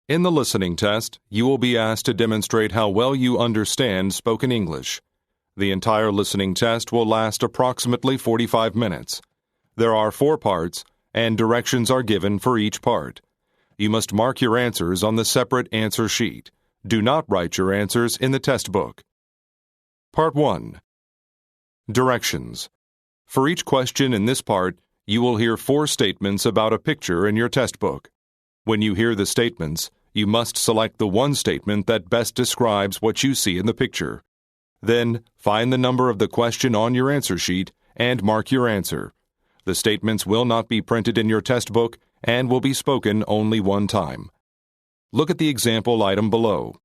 In the listening test, you will be asked to demonstrate how well you understand spoken English. The entire listening test will last approximately 45 minutes. There are 4 parts, and directions are given for each part. You must mark your answers on the separate answer sheet. Do not write your answers in the test book. Part 1. Directions. For each question in this part, you will hear 4 statements about a picture in your test book. When you hear the statements, you must select the one statement that best describes what you see in the picture. Then, find the number of the question on your answer sheet and mark your answer. The statements will not be printed in your test book and will be spoken only one time. Look at the example item below.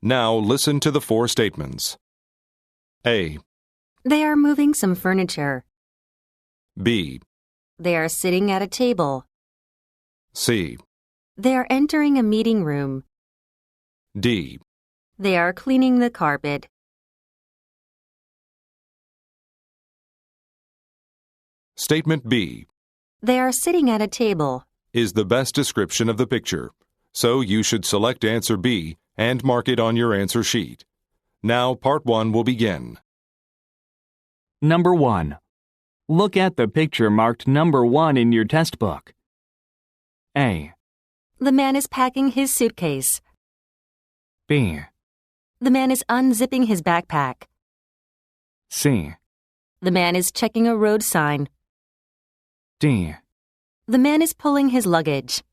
Now listen to the 4 statements. A. They are moving some furniture. B. They are sitting at a table. C. They are entering a meeting room. D. They are cleaning the carpet. Statement B They are sitting at a table. is the best description of the picture, so you should select answer B and mark it on your answer sheet. Now part 1 will begin. Number 1. Look at the picture marked number 1 in your test book. A. The man is packing his suitcase. B. The man is unzipping his backpack. C. The man is checking a road sign. D. The man is pulling his luggage.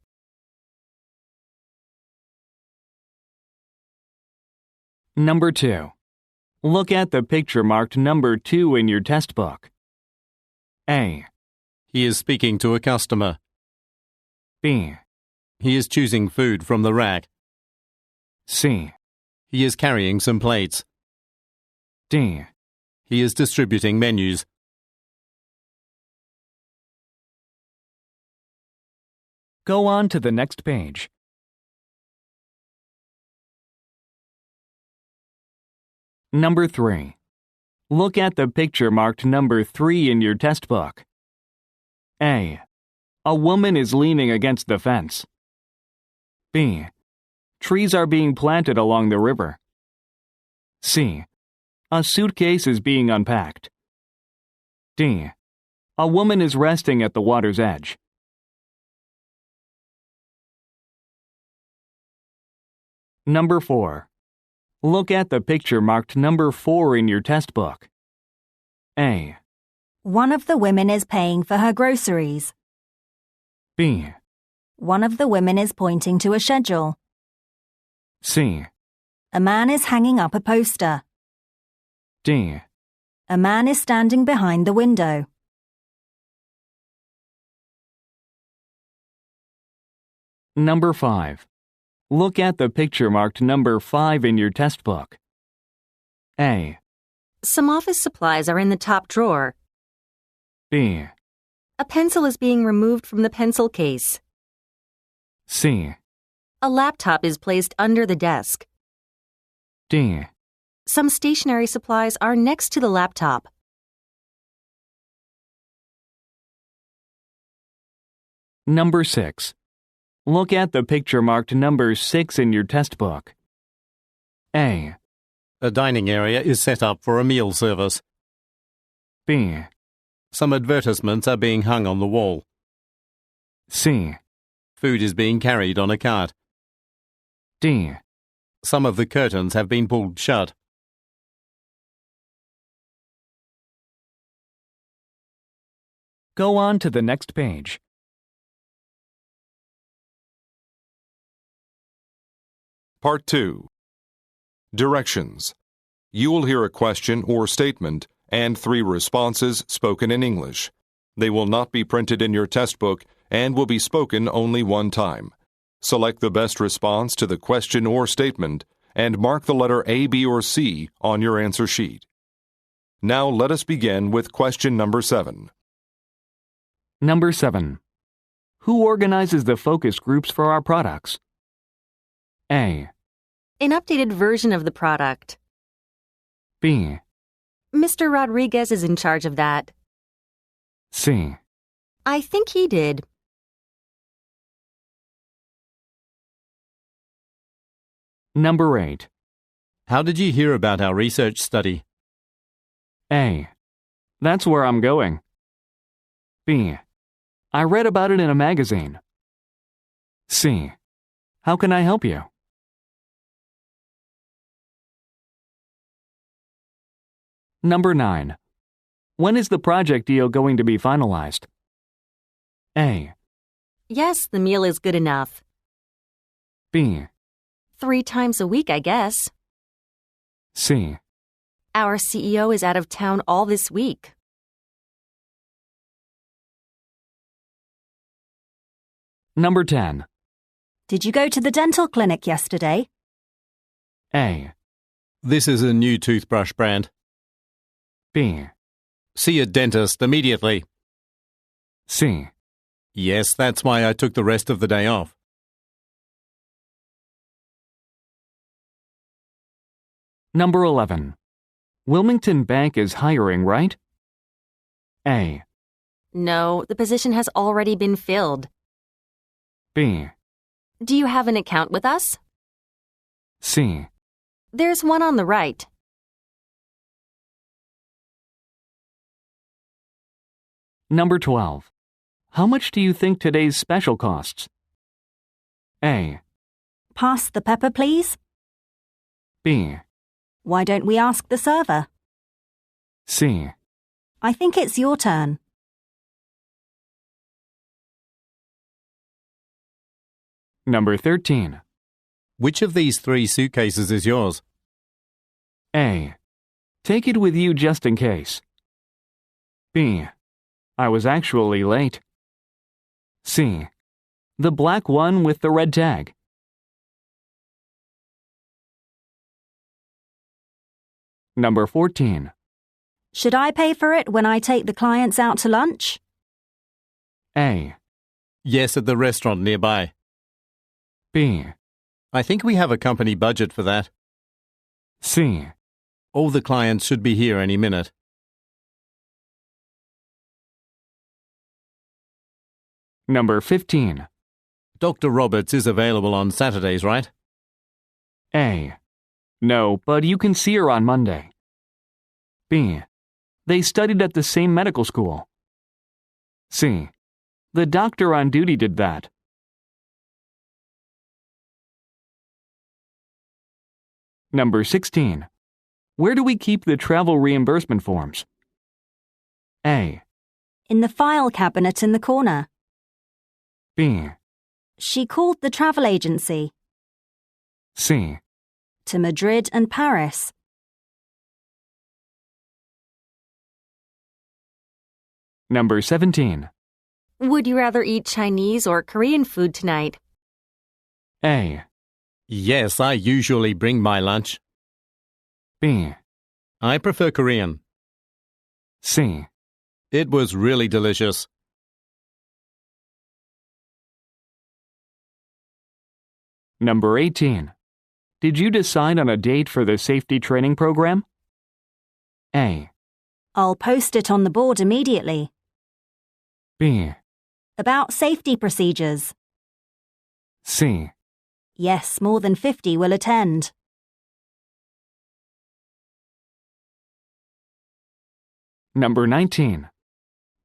Number 2. Look at the picture marked number 2 in your test book. A. He is speaking to a customer. B. He is choosing food from the rack. C. He is carrying some plates. D. He is distributing menus. Go on to the next page. Number 3. Look at the picture marked number 3 in your test book. A. A woman is leaning against the fence. B. Trees are being planted along the river. C. A suitcase is being unpacked. D. A woman is resting at the water's edge. Number 4. Look at the picture marked number 4 in your test book. A. One of the women is paying for her groceries. B. One of the women is pointing to a schedule. C. A man is hanging up a poster. D. A man is standing behind the window. Number 5. Look at the picture marked number 5 in your test book. A. Some office supplies are in the top drawer. B. A pencil is being removed from the pencil case. C. A laptop is placed under the desk. D. Some stationery supplies are next to the laptop. Number 6. Look at the picture marked number 6 in your test book. A. A dining area is set up for a meal service. B. Some advertisements are being hung on the wall. C. Food is being carried on a cart. D. Some of the curtains have been pulled shut. Go on to the next page. Part 2. Directions. You will hear a question or statement and 3 responses spoken in English. They will not be printed in your test book and will be spoken only one time. Select the best response to the question or statement and mark the letter A, B, or C on your answer sheet. Now let us begin with question number 7. Number 7. Who organizes the focus groups for our products? A. An updated version of the product. B. Mr. Rodriguez is in charge of that. C. I think he did. Number 8. How did you hear about our research study? A. That's where I'm going. B. I read about it in a magazine. C. How can I help you? Number 9. When is the project deal going to be finalized? A. Yes, the meal is good enough. B. 3 times a week, I guess. C. Our CEO is out of town all this week. Number 10. Did you go to the dental clinic yesterday? A. This is a new toothbrush brand. B. See a dentist immediately. C. Yes, that's why I took the rest of the day off. Number 11. Wilmington Bank is hiring, right? A. No, the position has already been filled. B. Do you have an account with us? C. There's one on the right. Number 12. How much do you think today's special costs? A. Pass the pepper, please. B. Why don't we ask the server? C. I think it's your turn. Number 13. Which of these 3 suitcases is yours? A. Take it with you just in case. B. I was actually late. C. The black one with the red tag. Number 14. Should I pay for it when I take the clients out to lunch? A. Yes, at the restaurant nearby. B. I think we have a company budget for that. C. All the clients should be here any minute. Number 15. Dr. Roberts is available on Saturdays, right? A. No, but you can see her on Monday. B. They studied at the same medical school. C. The doctor on duty did that. Number 16. Where do we keep the travel reimbursement forms? A. In the file cabinet in the corner. B. She called the travel agency. C. To Madrid and Paris. Number 17. Would you rather eat Chinese or Korean food tonight? A. Yes, I usually bring my lunch. B. I prefer Korean. C. It was really delicious. Number 18. Did you decide on a date for the safety training program? A. I'll post it on the board immediately. B. About safety procedures. C. Yes, more than 50 will attend. Number 19.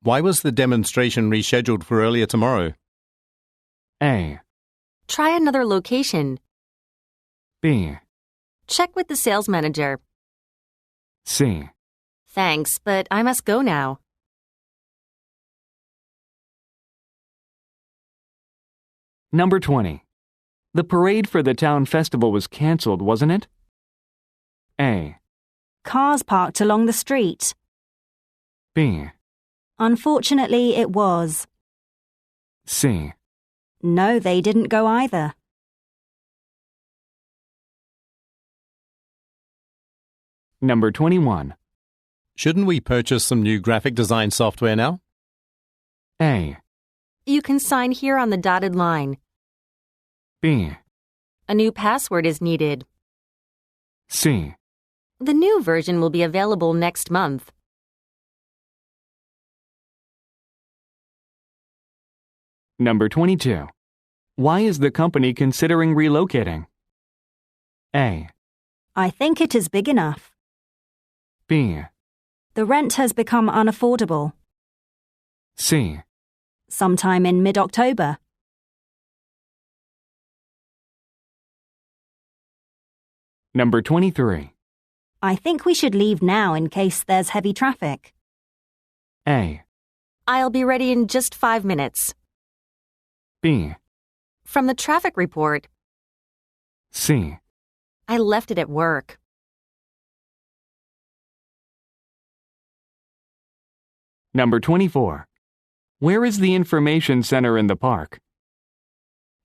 Why was the demonstration rescheduled for earlier tomorrow? A. Try another location. B. Check with the sales manager. C. Thanks, but I must go now. Number 20. The parade for the town festival was canceled, wasn't it? A. Cars parked along the street. B. Unfortunately, it was. C. No, they didn't go either. Number 21. Shouldn't we purchase some new graphic design software now? A. You can sign here on the dotted line. B. A new password is needed. C. The new version will be available next month. Number 22. Why is the company considering relocating? A. I think it is big enough. B. The rent has become unaffordable. C. Sometime in mid-October. Number 23. I think we should leave now in case there's heavy traffic. A. I'll be ready in just 5 minutes. B. From the traffic report, C. I left it at work. Number 24. Where is the information center in the park?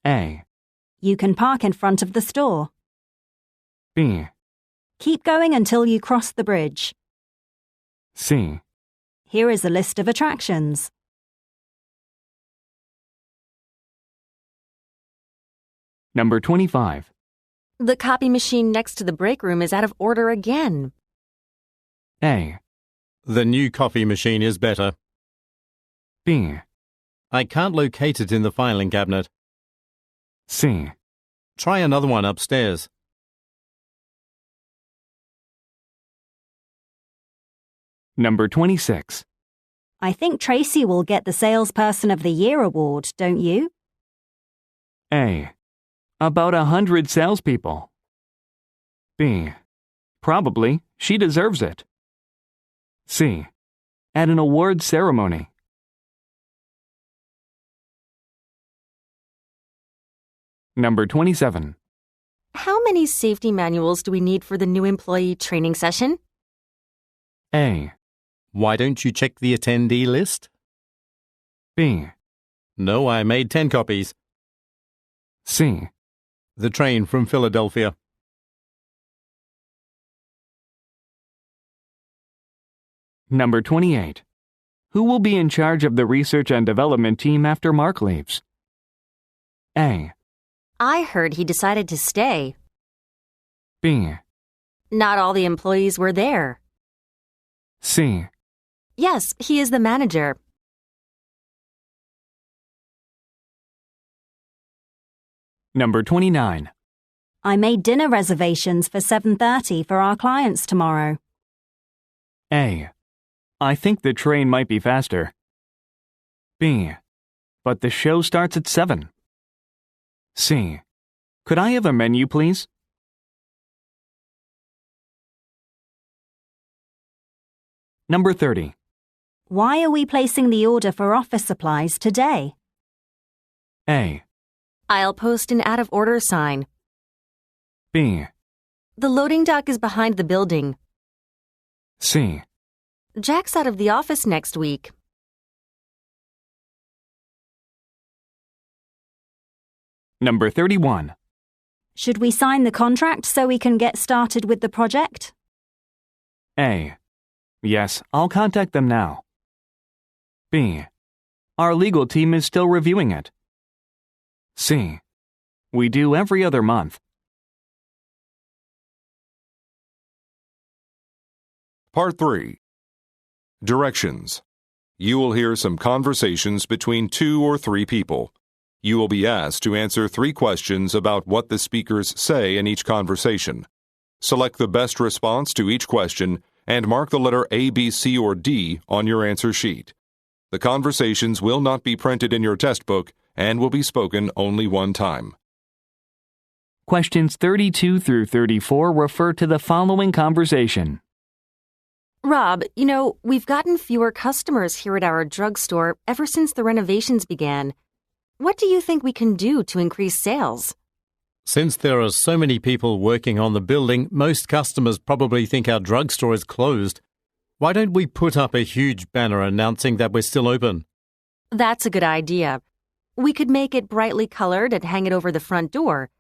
A. You can park in front of the store. B. Keep going until you cross the bridge. C. Here is a list of attractions. Number 25. The copy machine next to the break room is out of order again. A. The new coffee machine is better. B. I can't locate it in the filing cabinet. C. Try another one upstairs. Number 26. I think Tracy will get the Salesperson of the Year award, don't you? A. About 100 salespeople. B. Probably. She deserves it. C. At an awards ceremony. Number 27. How many safety manuals do we need for the new employee training session? A. Why don't you check the attendee list? B. No, I made 10 copies. C. The train from Philadelphia. Number 28. Who will be in charge of the research and development team after Mark leaves? A. I heard he decided to stay. B. Not all the employees were there. C. Yes, he is the manager. Number 29. I made dinner reservations for 7:30 for our clients tomorrow. A. I think the train might be faster. B. But the show starts at 7. C. Could I have a menu, please? Number 30. Why are we placing the order for office supplies today? A. I'll post an out-of-order sign. B. The loading dock is behind the building. C. Jack's out of the office next week. Number 31. Should we sign the contract so we can get started with the project? A. Yes, I'll contact them now. B. Our legal team is still reviewing it. C. We do every other month. Part 3. Directions. You will hear some conversations between 2 or 3 people. You will be asked to answer 3 questions about what the speakers say in each conversation. Select the best response to each question and mark the letter A, B, C, or D on your answer sheet. The conversations will not be printed in your test book and will be spoken only one time. Questions 32 through 34 refer to the following conversation. Rob, we've gotten fewer customers here at our drugstore ever since the renovations began. What do you think we can do to increase sales? Since there are so many people working on the building, most customers probably think our drugstore is closed. Why don't we put up a huge banner announcing that we're still open? That's a good idea. We could make it brightly colored and hang it over the front door.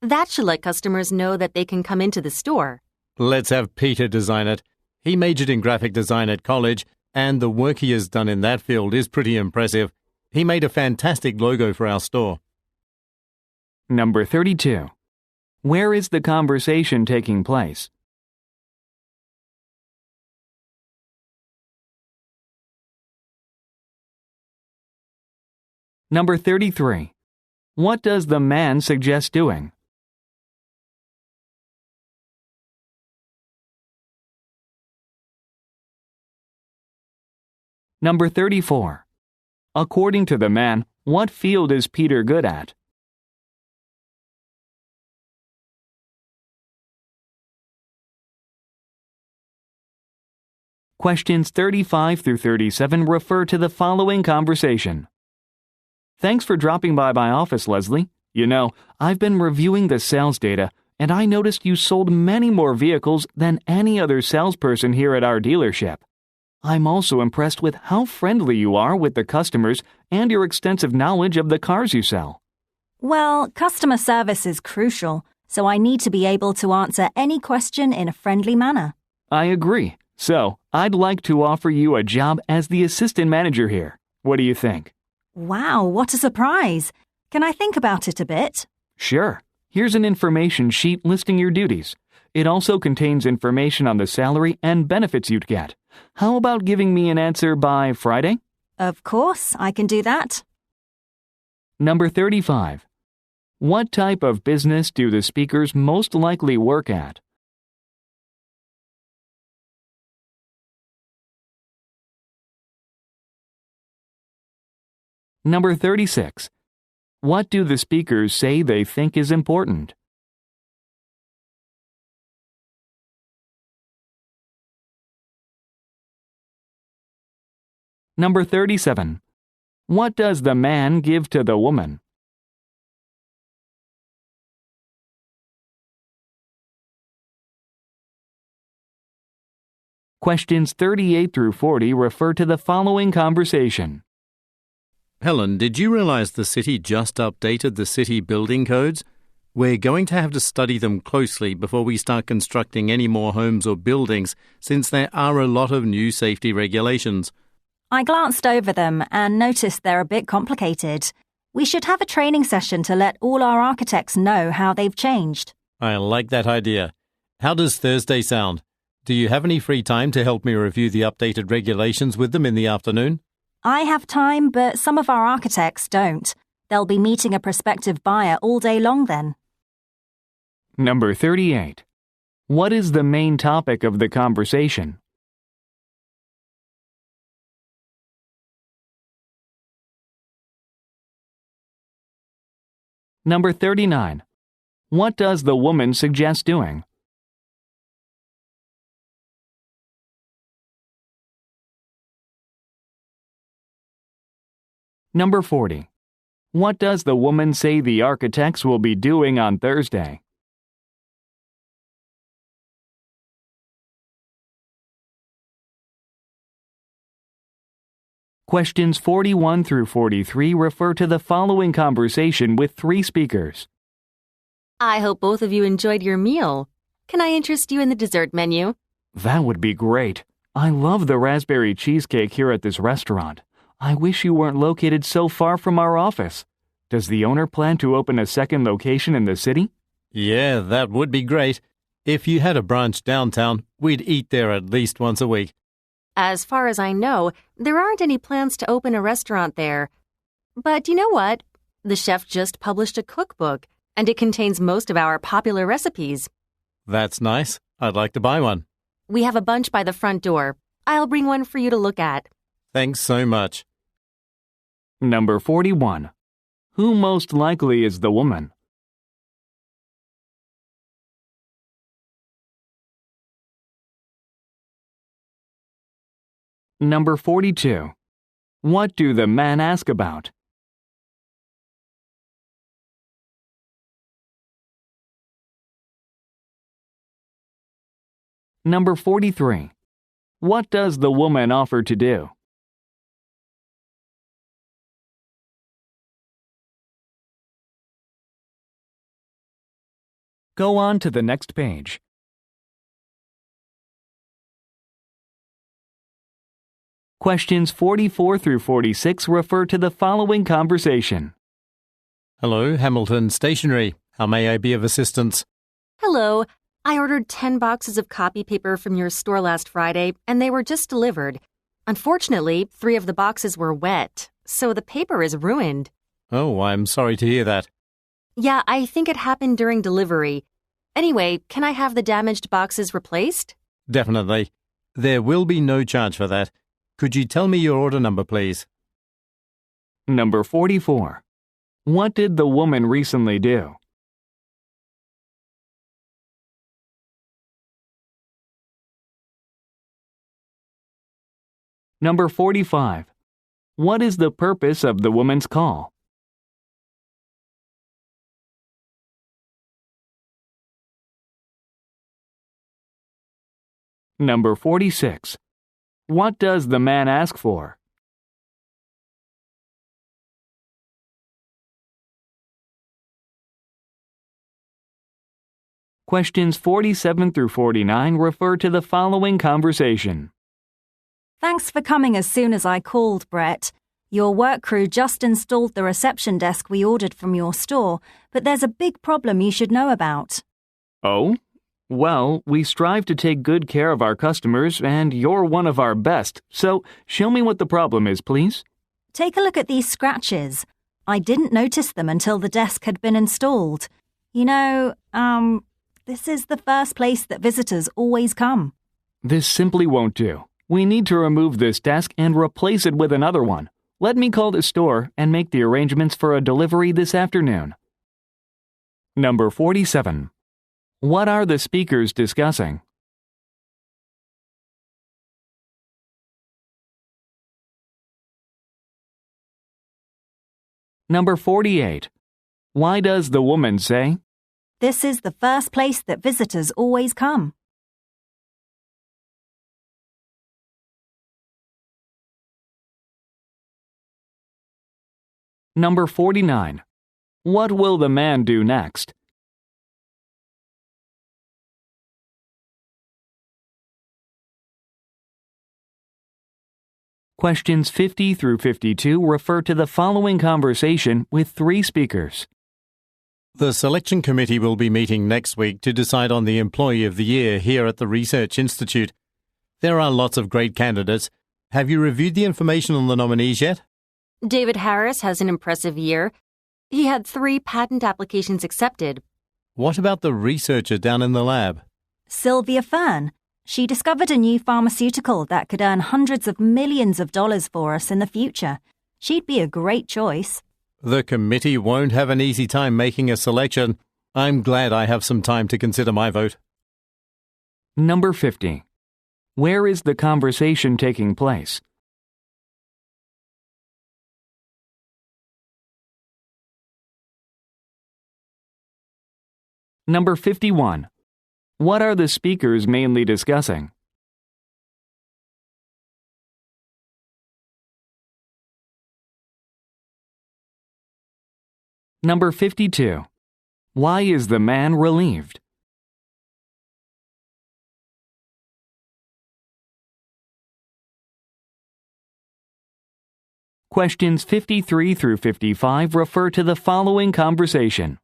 That should let customers know that they can come into the store. Let's have Peter design it. He majored in graphic design at college, and the work he has done in that field is pretty impressive. He made a fantastic logo for our store. Number 32. Where is the conversation taking place? Number 33. What does the man suggest doing? Number 34. According to the man, what field is Peter good at? Questions 35 through 37 refer to the following conversation. Thanks for dropping by my office, Leslie. You know, I've been reviewing the sales data, and I noticed you sold many more vehicles than any other salesperson here at our dealership. I'm also impressed with how friendly you are with the customers and your extensive knowledge of the cars you sell. Well, customer service is crucial, so I need to be able to answer any question in a friendly manner. I agree. So, I'd like to offer you a job as the assistant manager here. What do you think? Wow, what a surprise. Can I think about it a bit? Sure. Here's an information sheet listing your duties. It also contains information on the salary and benefits you'd get. How about giving me an answer by Friday? Of course, I can do that. Number 35. What type of business do the speakers most likely work at? Number 36. What do the speakers say they think is important? Number 37. What does the man give to the woman? Questions 38 through 40 refer to the following conversation. Helen, did you realize the city just updated the city building codes? We're going to have to study them closely before we start constructing any more homes or buildings, since there are a lot of new safety regulations. I glanced over them and noticed they're a bit complicated. We should have a training session to let all our architects know how they've changed. I like that idea. How does Thursday sound? Do you have any free time to help me review the updated regulations with them in the afternoon? I have time, but some of our architects don't. They'll be meeting a prospective buyer all day long then. Number 38. What is the main topic of the conversation? Number 39. What does the woman suggest doing? Number 40. What does the woman say the architects will be doing on Thursday? Questions 41 through 43 refer to the following conversation with 3 speakers. I hope both of you enjoyed your meal. Can I interest you in the dessert menu? That would be great. I love the raspberry cheesecake here at this restaurant. I wish you weren't located so far from our office. Does the owner plan to open a second location in the city? Yeah, that would be great. If you had a branch downtown, we'd eat there at least once a week. As far as I know, there aren't any plans to open a restaurant there. But you know what? The chef just published a cookbook, and it contains most of our popular recipes. That's nice. I'd like to buy one. We have a bunch by the front door. I'll bring one for you to look at. Thanks so much. Number 41. Who most likely is the woman? Number 42. What do the men ask about? Number 43. What does the woman offer to do? Go on to the next page. Questions 44 through 46 refer to the following conversation. Hello, Hamilton Stationery. How may I be of assistance? Hello. I ordered 10 boxes of copy paper from your store last Friday, and they were just delivered. Unfortunately, 3 of the boxes were wet, so the paper is ruined. Oh, I'm sorry to hear that. Yeah, I think it happened during delivery. Anyway, can I have the damaged boxes replaced? Definitely. There will be no charge for that. Could you tell me your order number, please? Number 44. What did the woman recently do? Number 45. What is the purpose of the woman's call? Number 46. What does the man ask for? Questions 47 through 49 refer to the following conversation. Thanks for coming as soon as I called, Brett. Your work crew just installed the reception desk we ordered from your store, but there's a big problem you should know about. Oh? Well, we strive to take good care of our customers, and you're one of our best, so show me what the problem is, please. Take a look at these scratches. I didn't notice them until the desk had been installed. You know, this is the first place that visitors always come. This simply won't do. We need to remove this desk and replace it with another one. Let me call the store and make the arrangements for a delivery this afternoon. Number 47. What are the speakers discussing? Number 48. Why does the woman say? This is the first place that visitors always come. Number 49. What will the man do next? Questions 50 through 52 refer to the following conversation with three speakers. The selection committee will be meeting next week to decide on the Employee of the Year here at the Research Institute. There are lots of great candidates. Have you reviewed the information on the nominees yet? David Harris has an impressive year. He had 3 patent applications accepted. What about the researcher down in the lab? Sylvia Fern. She discovered a new pharmaceutical that could earn hundreds of millions of dollars for us in the future. She'd be a great choice. The committee won't have an easy time making a selection. I'm glad I have some time to consider my vote. Number 50. Where is the conversation taking place? Number 51. What are the speakers mainly discussing? Number 52. Why is the man relieved? Questions 53 through 55 refer to the following conversation.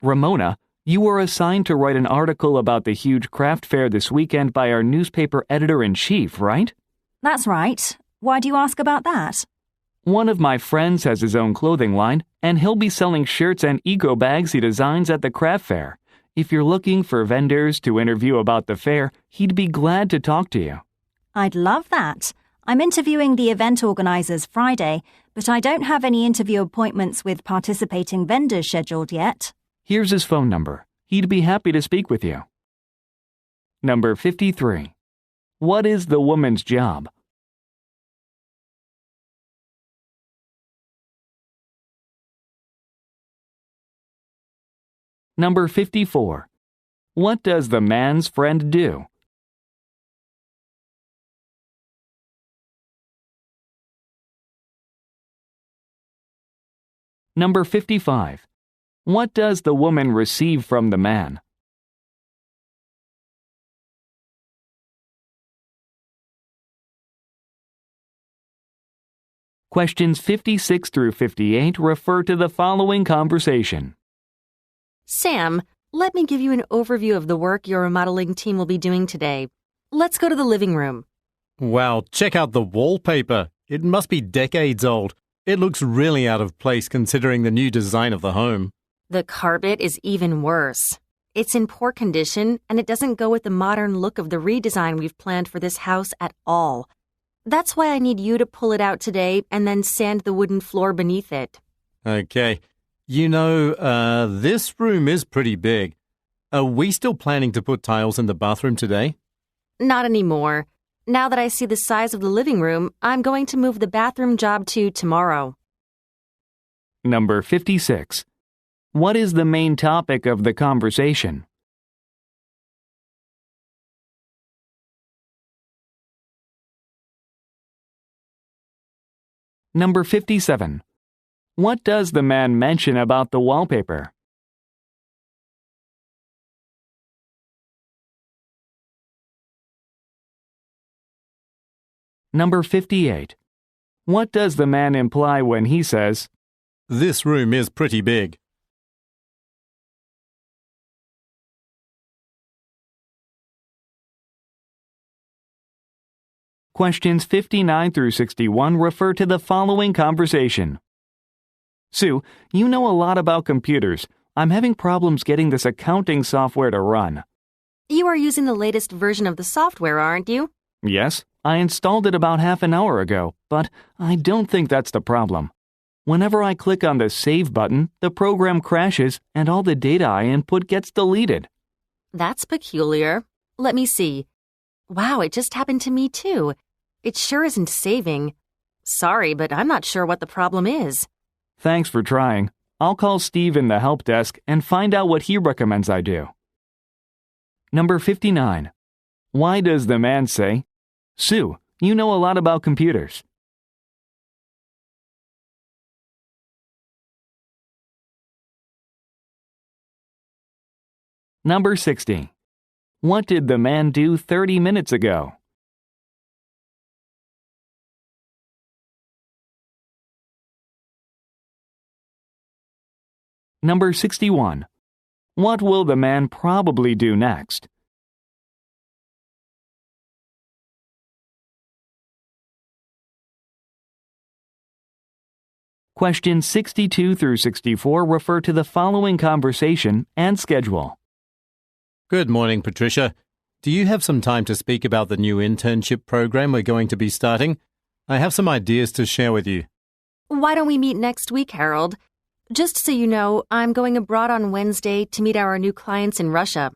Ramona, you were assigned to write an article about the huge craft fair this weekend by our newspaper editor-in-chief, right? That's right. Why do you ask about that? One of my friends has his own clothing line, and he'll be selling shirts and eco bags he designs at the craft fair. If you're looking for vendors to interview about the fair, he'd be glad to talk to you. I'd love that. I'm interviewing the event organizers Friday, but I don't have any interview appointments with participating vendors scheduled yet. Here's his phone number. He'd be happy to speak with you. Number 53. What is the woman's job? Number 54. What does the man's friend do? Number 55. What does the woman receive from the man? Questions 56 through 58 refer to the following conversation. Sam, let me give you an overview of the work your remodeling team will be doing today. Let's go to the living room. Wow, check out the wallpaper. It must be decades old. It looks really out of place considering the new design of the home. The carpet is even worse. It's in poor condition, and it doesn't go with the modern look of the redesign we've planned for this house at all. That's why I need you to pull it out today and then sand the wooden floor beneath it. Okay. This room is pretty big. Are we still planning to put tiles in the bathroom today? Not anymore. Now that I see the size of the living room, I'm going to move the bathroom job to tomorrow. Number 56. What is the main topic of the conversation? Number 57. What does the man mention about the wallpaper? Number 58. What does the man imply when he says, This room is pretty big. Questions 59 through 61 refer to the following conversation. Sue, you know a lot about computers. I'm having problems getting this accounting software to run. You are using the latest version of the software, aren't you? Yes, I installed it about half an hour ago, but I don't think that's the problem. Whenever I click on the Save button, the program crashes and all the data I input gets deleted. That's peculiar. Let me see. Wow, it just happened to me too. It sure isn't saving. Sorry, but I'm not sure what the problem is. Thanks for trying. I'll call Steve in the help desk and find out what he recommends I do. Number 59. Why does the man say, Sue, you know a lot about computers? Number 60. What did the man do 30 minutes ago? Number 61. What will the man probably do next? Questions 62 through 64 refer to the following conversation and schedule. Good morning, Patricia. Do you have some time to speak about the new internship program we're going to be starting? I have some ideas to share with you. Why don't we meet next week, Harold? Just so you know, I'm going abroad on Wednesday to meet our new clients in Russia.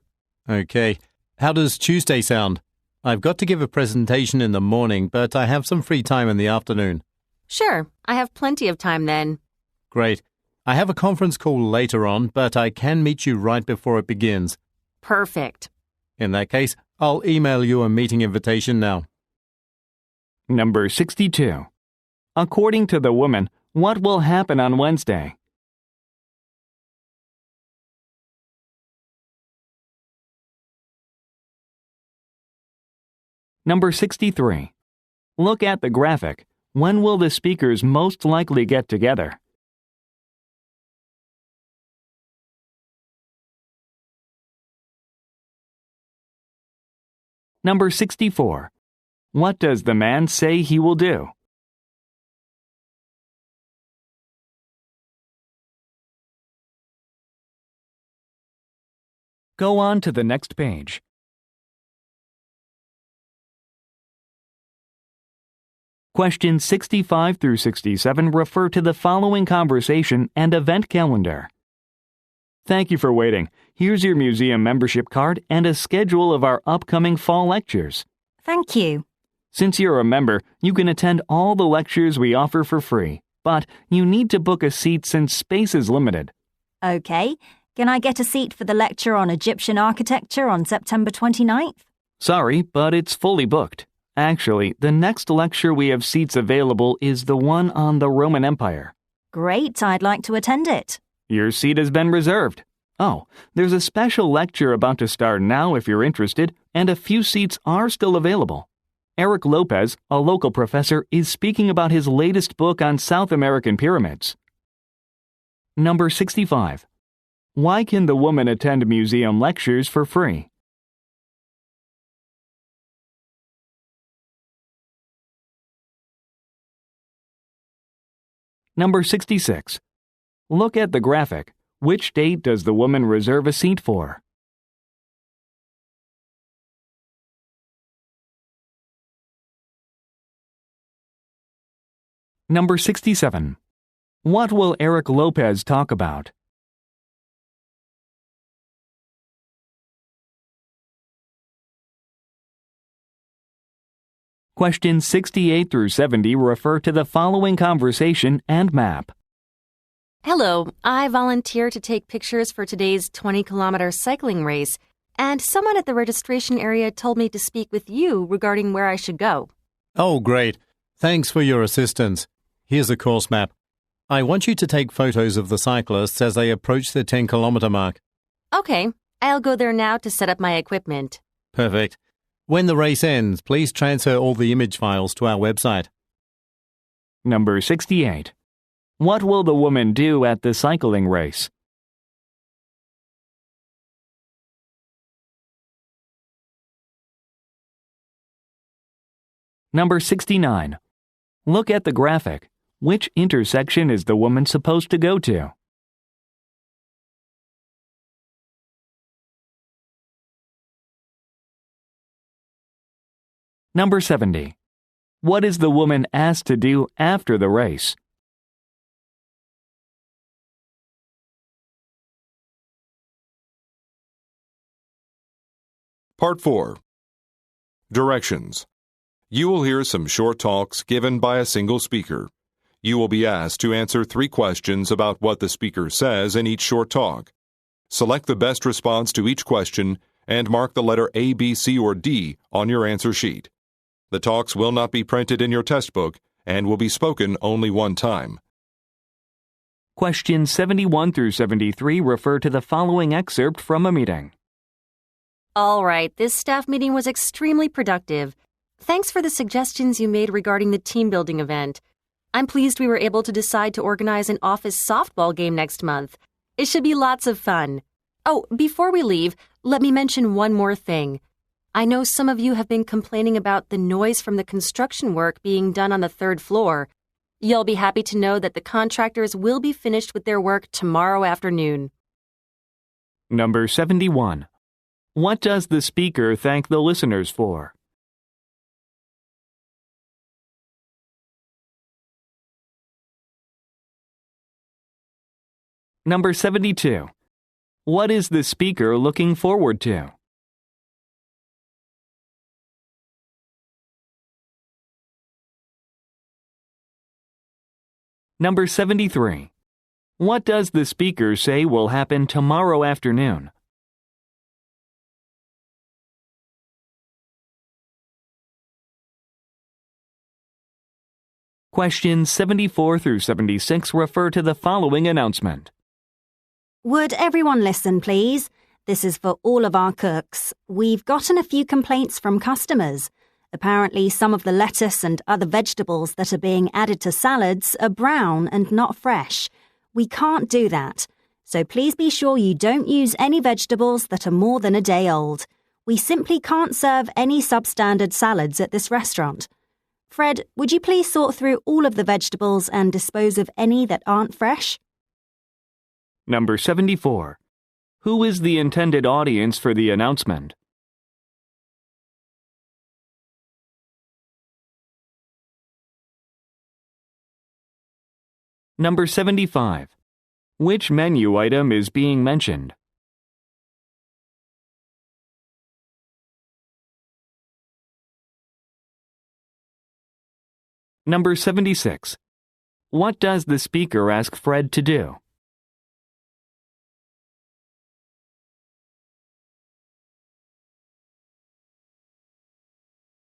Okay. How does Tuesday sound? I've got to give a presentation in the morning, but I have some free time in the afternoon. Sure, I have plenty of time then. Great. I have a conference call later on, but I can meet you right before it begins. Perfect. In that case, I'll email you a meeting invitation now. Number 62. According to the woman, what will happen on Wednesday? Number 63. Look at the graphic. When will the speakers most likely get together? Number 64. What does the man say he will do? Go on to the next page. Questions 65 through 67 refer to the following conversation and event calendar. Thank you for waiting. Here's your museum membership card and a schedule of our upcoming fall lectures. Thank you. Since you're a member, you can attend all the lectures we offer for free, but you need to book a seat since space is limited. Okay. Can I get a seat for the lecture on Egyptian architecture on September 29th? Sorry, but it's fully booked. Actually, the next lecture we have seats available is the one on the Roman Empire. Great, I'd like to attend it. Your seat has been reserved. Oh, there's a special lecture about to start now if you're interested, and a few seats are still available. Eric Lopez, a local professor, is speaking about his latest book on South American pyramids. Number 65. Why can the woman attend museum lectures for free? Number 66. Look at the graphic. Which date does the woman reserve a seat for? Number 67. What will Eric Lopez talk about? Questions 68 through 70 refer to the following conversation and map. Hello, I volunteer to take pictures for today's 20-kilometer cycling race, and someone at the registration area told me to speak with you regarding where I should go. Oh, great. Thanks for your assistance. Here's a course map. I want you to take photos of the cyclists as they approach the 10-kilometer mark. Okay, I'll go there now to set up my equipment. Perfect. When the race ends, please transfer all the image files to our website. Number 68. What will the woman do at the cycling race? Number 69. Look at the graphic. Which intersection is the woman supposed to go to? Number 70. What is the woman asked to do after the race? Part 4. Directions. You will hear some short talks given by a single speaker. You will be asked to answer 3 questions about what the speaker says in each short talk. Select the best response to each question and mark the letter A, B, C, or D on your answer sheet. The talks will not be printed in your test book and will be spoken only one time. Questions 71 through 73 refer to the following excerpt from a meeting. All right, this staff meeting was extremely productive. Thanks for the suggestions you made regarding the team building event. I'm pleased we were able to decide to organize an office softball game next month. It should be lots of fun. Oh, before we leave, let me mention one more thing. I know some of you have been complaining about the noise from the construction work being done on the 3rd floor. You'll be happy to know that the contractors will be finished with their work tomorrow afternoon. Number 71. What does the speaker thank the listeners for? Number 72. What is the speaker looking forward to? Number 73. What does the speaker say will happen tomorrow afternoon? Questions 74 through 76 refer to the following announcement. Would everyone listen, please? This is for all of our cooks. We've gotten a few complaints from customers. Apparently, some of the lettuce and other vegetables that are being added to salads are brown and not fresh. We can't do that. So please be sure you don't use any vegetables that are more than a day old. We simply can't serve any substandard salads at this restaurant. Fred, would you please sort through all of the vegetables and dispose of any that aren't fresh? Number 74. Who is the intended audience for the announcement? Number 75. Which menu item is being mentioned? Number 76. What does the speaker ask Fred to do?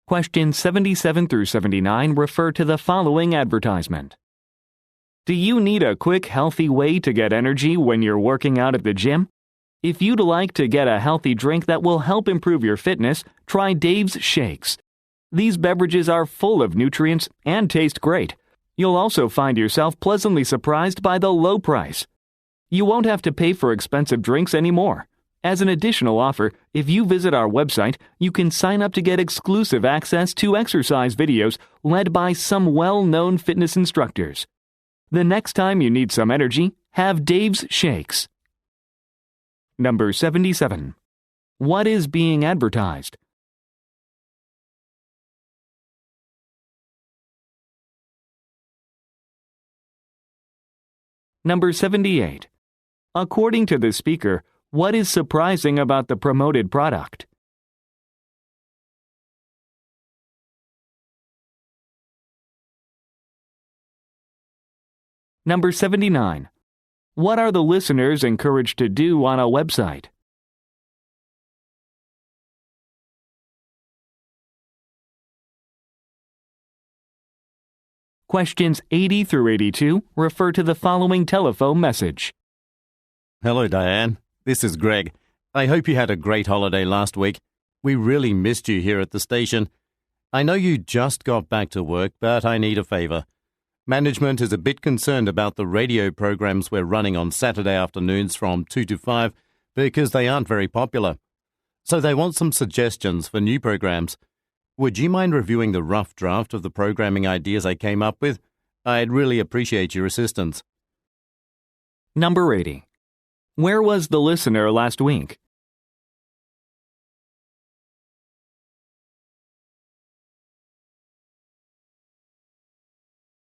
Questions 77 through 79 refer to the following advertisement. Do you need a quick, healthy way to get energy when you're working out at the gym? If you'd like to get a healthy drink that will help improve your fitness, try Dave's Shakes. These beverages are full of nutrients and taste great. You'll also find yourself pleasantly surprised by the low price. You won't have to pay for expensive drinks anymore. As an additional offer, if you visit our website, you can sign up to get exclusive access to exercise videos led by some well-known fitness instructors. The next time you need some energy, have Dave's Shakes. Number 77. What is being advertised? Number 78. According to the speaker, what is surprising about the promoted product? Number 79. What are the listeners encouraged to do on a website? Questions 80 through 82 refer to the following telephone message. Hello, Diane. This is Greg. I hope you had a great holiday last week. We really missed you here at the station. I know you just got back to work, but I need a favor. Management is a bit concerned about the radio programs we're running on Saturday afternoons from 2 to 5 because they aren't very popular. So they want some suggestions for new programs. Would you mind reviewing the rough draft of the programming ideas I came up with? I'd really appreciate your assistance. Number 80. Where was the listener last week?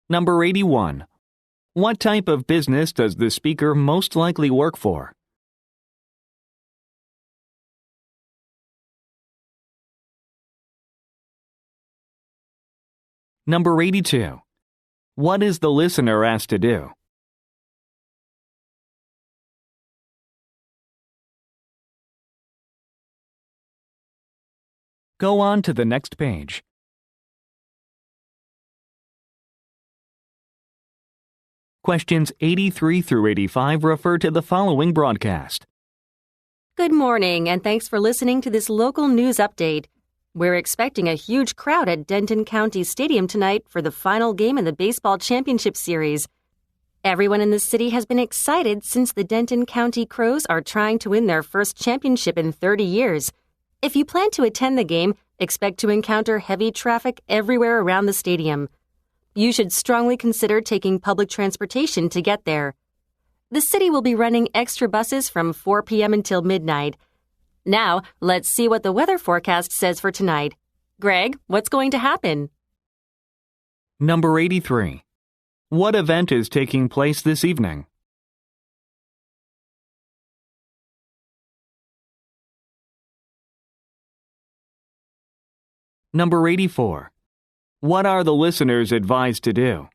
Number 81. What type of business does the speaker most likely work for? Number 82. What is the listener asked to do? Go on to the next page. Questions 83 through 85 refer to the following broadcast. Good morning, and thanks for listening to this local news update. We're expecting a huge crowd at Denton County Stadium tonight for the final game in the Baseball Championship Series. Everyone in the city has been excited since the Denton County Crows are trying to win their first championship in 30 years. If you plan to attend the game, expect to encounter heavy traffic everywhere around the stadium. You should strongly consider taking public transportation to get there. The city will be running extra buses from 4 p.m. until midnight. Now, let's see what the weather forecast says for tonight. Greg, what's going to happen? Number 83. What event is taking place this evening? Number 84. What are the listeners advised to do?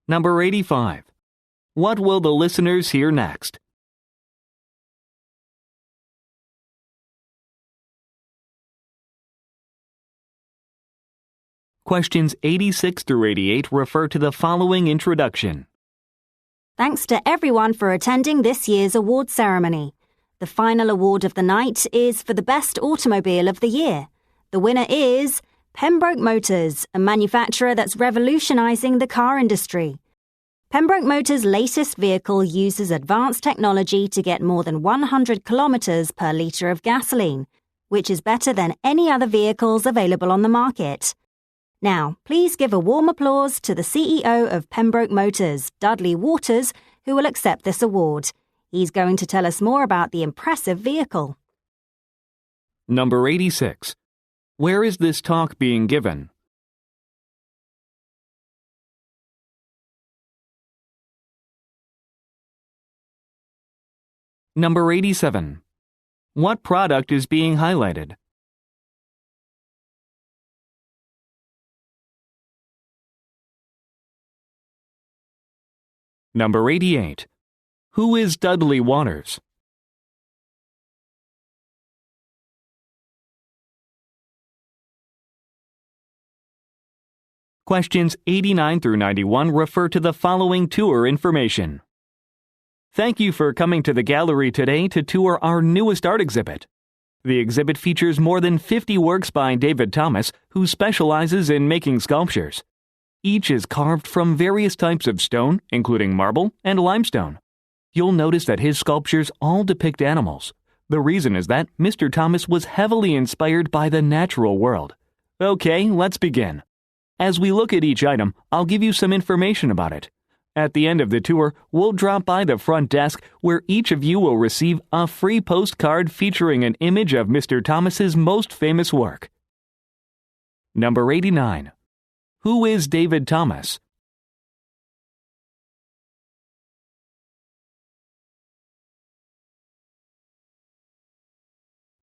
Number 85. What will the listeners hear next? Questions 86 through 88 refer to the following introduction. Thanks to everyone for attending this year's award ceremony. The final award of the night is for the best automobile of the year. The winner is Pembroke Motors, a manufacturer that's revolutionizing the car industry. Pembroke Motors' latest vehicle uses advanced technology to get more than 100 kilometers per litre of gasoline, which is better than any other vehicles available on the market. Now, please give a warm applause to the CEO of Pembroke Motors, Dudley Waters, who will accept this award. He's going to tell us more about the impressive vehicle. Number 86. Where is this talk being given? Number 87. What product is being highlighted? Number 88. Who is Dudley Waters? Questions 89 through 91 refer to the following tour information. Thank you for coming to the gallery today to tour our newest art exhibit. The exhibit features more than 50 works by David Thomas, who specializes in making sculptures. Each is carved from various types of stone, including marble and limestone. You'll notice that his sculptures all depict animals. The reason is that Mr. Thomas was heavily inspired by the natural world. Okay, let's begin. As we look at each item, I'll give you some information about it. At the end of the tour, we'll drop by the front desk where each of you will receive a free postcard featuring an image of Mr. Thomas's most famous work. Number 89. Who is David Thomas?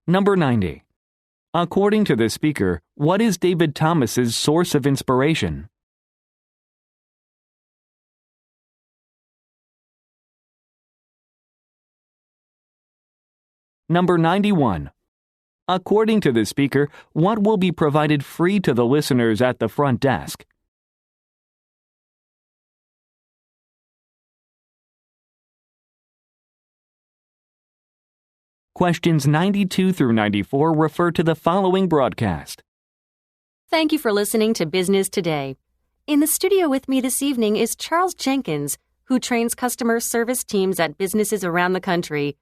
Number 90. According to the speaker, what is David Thomas's source of inspiration? Number 91. According to the speaker, what will be provided free to the listeners at the front desk? Questions 92 through 94 refer to the following broadcast. Thank you for listening to Business Today. In the studio with me this evening is Charles Jenkins, who trains customer service teams at businesses around the country.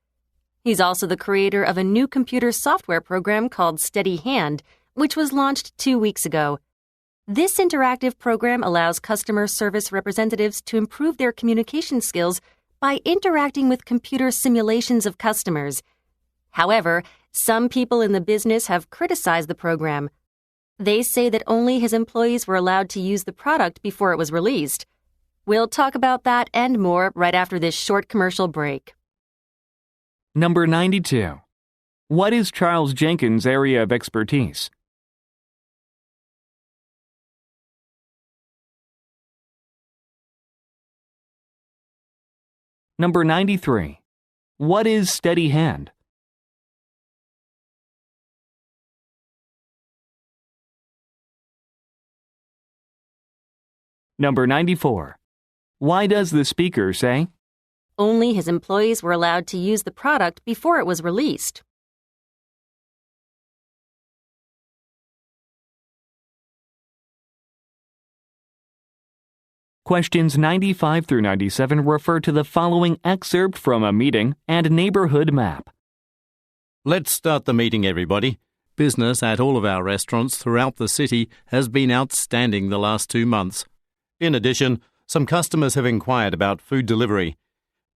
He's also the creator of a new computer software program called Steady Hand, which was launched 2 weeks ago. This interactive program allows customer service representatives to improve their communication skills by interacting with computer simulations of customers. However, some people in the business have criticized the program. They say that only his employees were allowed to use the product before it was released. We'll talk about that and more right after this short commercial break. Number 92. What is Charles Jenkins' area of expertise? Number 93. What is Steady Hand? Number 94. Why does the speaker say? Only his employees were allowed to use the product before it was released. Questions 95 through 97 refer to the following excerpt from a meeting and neighborhood map. Let's start the meeting, everybody. Business at all of our restaurants throughout the city has been outstanding the last 2 months. In addition, some customers have inquired about food delivery.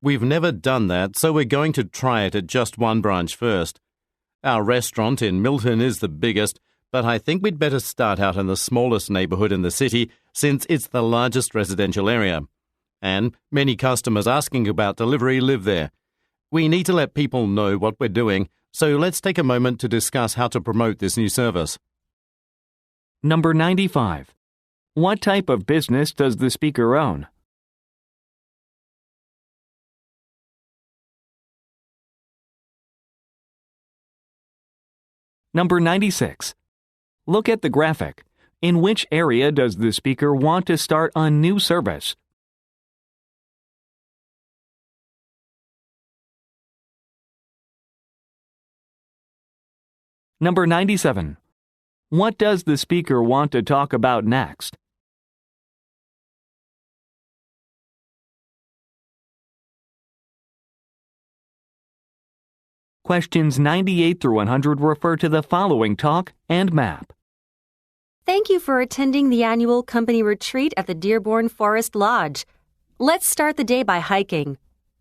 We've never done that, so we're going to try it at just one branch first. Our restaurant in Milton is the biggest, but I think we'd better start out in the smallest neighborhood in the city since it's the largest residential area. And many customers asking about delivery live there. We need to let people know what we're doing, so let's take a moment to discuss how to promote this new service. Number 95. What type of business does the speaker own? Number 96. Look at the graphic. In which area does the speaker want to start a new service? Number 97. What does the speaker want to talk about next? Questions 98 through 100 refer to the following talk and map. Thank you for attending the annual company retreat at the Dearborn Forest Lodge. Let's start the day by hiking.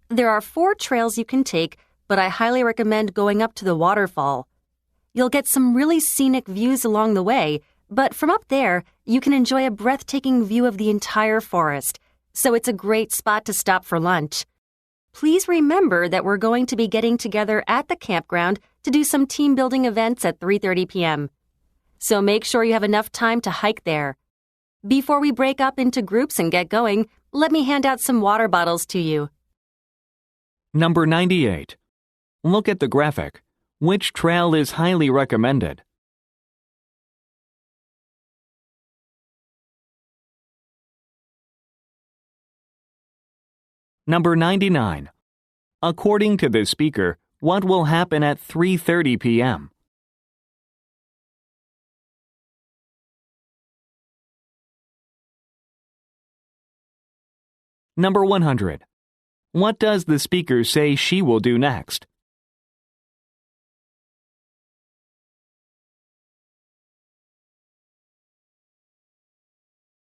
There are 4 trails you can take, but I highly recommend going up to the waterfall. You'll get some really scenic views along the way, but from up there, you can enjoy a breathtaking view of the entire forest, so it's a great spot to stop for lunch. Please remember that we're going to be getting together at the campground to do some team building events at 3:30 p.m. So make sure you have enough time to hike there. Before we break up into groups and get going, let me hand out some water bottles to you. Number 98. Look at the graphic. Which trail is highly recommended? Number 99. According to the speaker, what will happen at 3:30 p.m.? Number 100. What does the speaker say she will do next?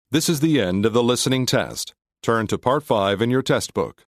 This is the end of the listening test. Turn to Part 5 in your test book.